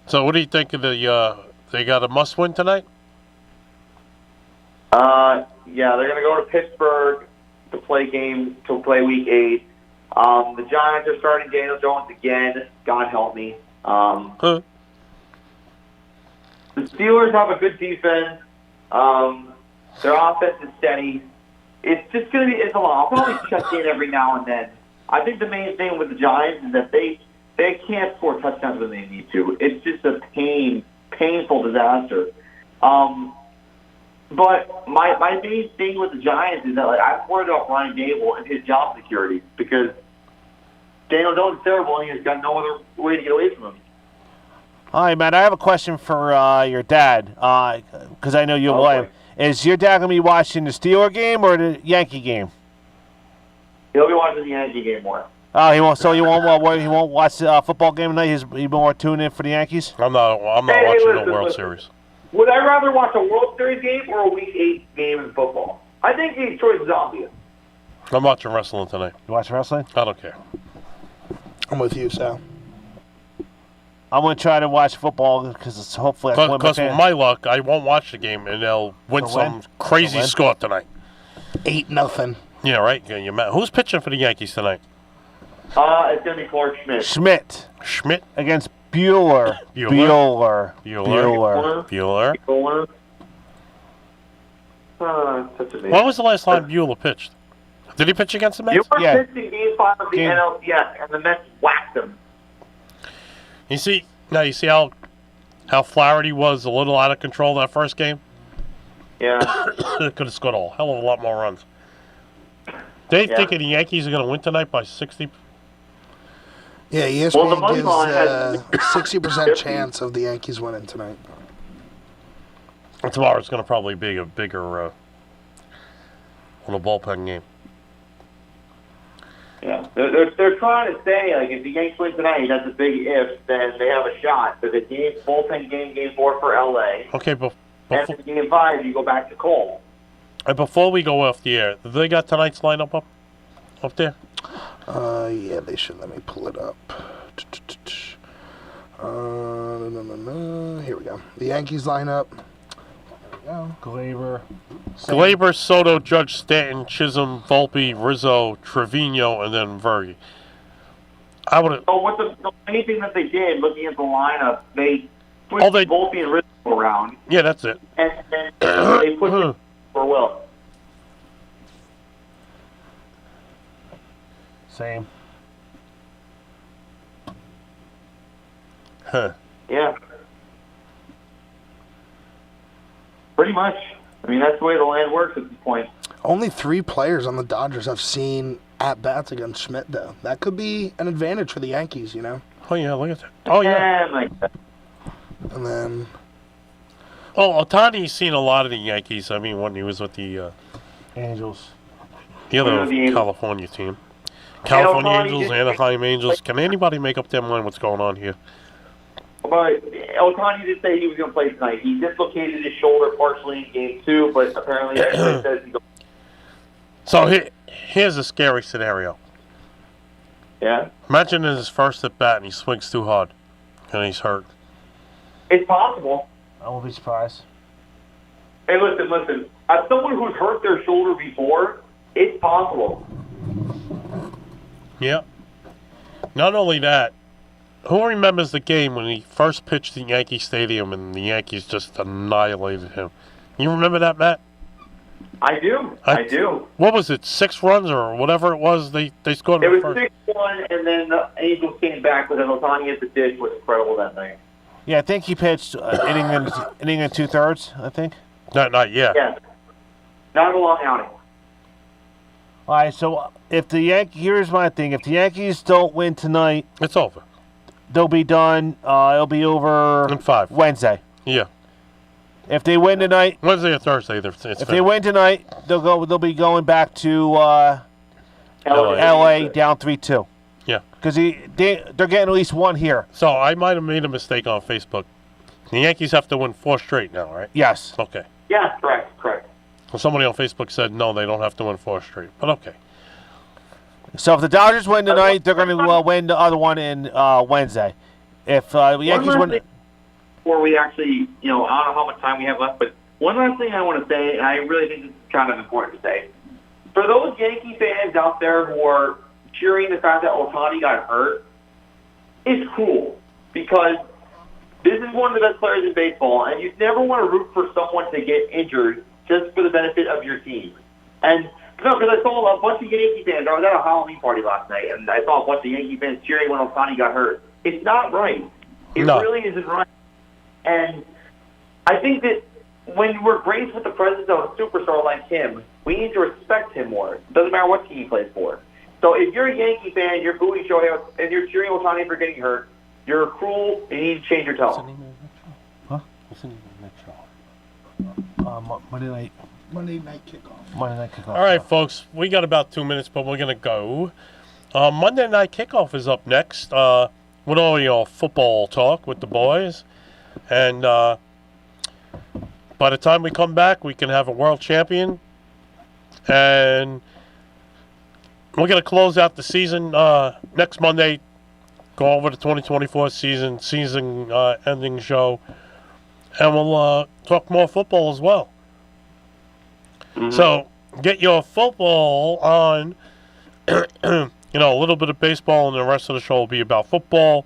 So what do you think of they got a must-win tonight? Yeah, they're going to go to Pittsburgh to play Week 8. The Giants are starting Daniel Jones again. God help me. The Steelers have a good defense. Their offense is steady. It's just going to be a lot. I'll probably check in every now and then. I think the main thing with the Giants is that they can't score touchdowns when they need to. It's just a painful disaster. But my main thing with the Giants is that, like, I'm worried about Brian Dable and his job security because Daniel Jones is terrible and he's got no other way to get away from him. Hi, Matt. I have a question for your dad because I know you will. Is your dad going to be watching the Steeler game or the Yankee game? He'll be watching the Yankee game more. Oh, he won't. So he won't watch the football game tonight. He's more tuned in for the Yankees. I'm not watching the World Series. Would I rather watch a World Series game or a Week 8 game in football? I think the choice is obvious. I'm watching wrestling tonight. You watch wrestling? I don't care. I'm with you, Sal. I'm going to try to watch football because it's hopefully I can win Because with my luck, I won't watch the game, and they'll win some crazy score tonight. 8-0. Yeah, right. Who's pitching for the Yankees tonight? It's going to be Clark Schmidt. Schmidt against Bueller. Bueller. Such a When was the last time Bueller pitched? Did he pitch against the Mets? Bueller pitched in Game 5 of the NLCS, and the Mets whacked him. You see how Flaherty was a little out of control that first game? Yeah. Could have scored a hell of a lot more runs. They think the Yankees are going to win tonight by 60. Yeah, ESPN gives a 60% chance of the Yankees winning tonight. And tomorrow's going to probably be a bigger on a bullpen game. Yeah, they're trying to say, like, if the Yankees win tonight, that's a big if, then they have a shot. But the bullpen game 4 for LA. Okay, but after game 5, you go back to Cole. And before we go off the air, have they got tonight's lineup up there? Yeah, they should. Let me pull it up. Here we go. The Yankees lineup. Glaber, Soto, Judge, Stanton, Chisholm, Volpe, Rizzo, Trevino, and then Verge. So anything that they did, looking at the lineup, they pushed Volpe and Rizzo around. Yeah, that's it. And they pushed him for Will. Same. Huh. Yeah. Pretty much. I mean, that's the way the land works at this point. Only 3 players on the Dodgers have seen at-bats against Schmidt, though. That could be an advantage for the Yankees, you know? Oh, yeah, look at that. Oh, yeah. And then... Oh, Ohtani's seen a lot of the Yankees. I mean, when he was with the... Angels. The other California team. California Angels, Anaheim Angels. Can anybody make up their mind what's going on here? But Ohtani did say he was going to play tonight. He dislocated his shoulder partially in Game 2, but apparently everybody says he's going to play. So here's a scary scenario. Yeah? Imagine in his first at-bat and he swings too hard and he's hurt. It's possible. I won't be surprised. Hey, listen. As someone who's hurt their shoulder before, it's possible. Yeah. Not only that, who remembers the game when he first pitched in Yankee Stadium and the Yankees just annihilated him? You remember that, Matt? I do. I do. What was it, 6 runs or whatever it was they scored? It was 6-1, and then the Angels came back with an Ohtani at the dish was incredible that night. Yeah, I think he pitched inning and 2/3, I think. Not yet. Yeah. Not a long outing. All right, so if the here's my thing. If the Yankees don't win tonight... It's over. They'll be done. It'll be over in 5. Wednesday. Yeah. If they win tonight, Wednesday or Thursday, if they win tonight, they'll be going back to LA down 3-2. Yeah. Because they're getting at least one here. So I might have made a mistake on Facebook. The Yankees have to win 4 straight now, right? Yes. Okay. Yeah, correct. Well, somebody on Facebook said no, they don't have to win 4 straight. But okay. So if the Dodgers win tonight, they're going to win the other one in Wednesday. If the Yankees win... Before we actually, I don't know how much time we have left, but one last thing I want to say, and I really think this is kind of important to say. For those Yankee fans out there who are cheering the fact that Ohtani got hurt, it's cool. Because this is one of the best players in baseball, and you never want to root for someone to get injured just for the benefit of your team. And because I saw a bunch of Yankee fans. I was at a Halloween party last night, and I saw a bunch of Yankee fans cheering when Ohtani got hurt. It's not right. It really isn't right. And I think that when we're graced with the presence of a superstar like him, we need to respect him more. It doesn't matter what team he plays for. So if you're a Yankee fan, you're booing Shohei, and you're cheering Ohtani for getting hurt, you're cruel, and you need to change your tone. Huh? What's the name of the show? Monday night kickoff. Monday night kickoff. All right, folks. We got about 2 minutes, but we're going to go. Monday night kickoff is up next with all your football talk with the boys. And by the time we come back, we can have a world champion. And we're going to close out the season next Monday go over the 2024 season ending show, and we'll talk more football as well. Mm-hmm. So get your football on. A little bit of baseball, and the rest of the show will be about football.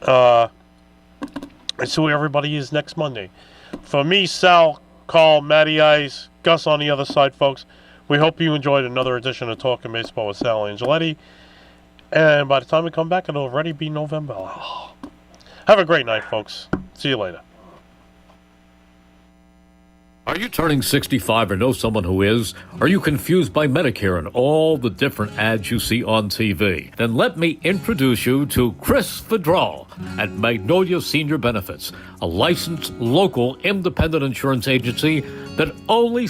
And see where everybody is next Monday. For me, Sal, Carl, Matty Ice, Gus on the other side, folks. We hope you enjoyed another edition of Talking Baseball with Sal Angioletti. And by the time we come back, it'll already be November. Oh. Have a great night, folks. See you later. Are you turning 65 or know someone who is? Are you confused by Medicare and all the different ads you see on TV? Then let me introduce you to Chris Vidral at Magnolia Senior Benefits, a licensed local independent insurance agency that only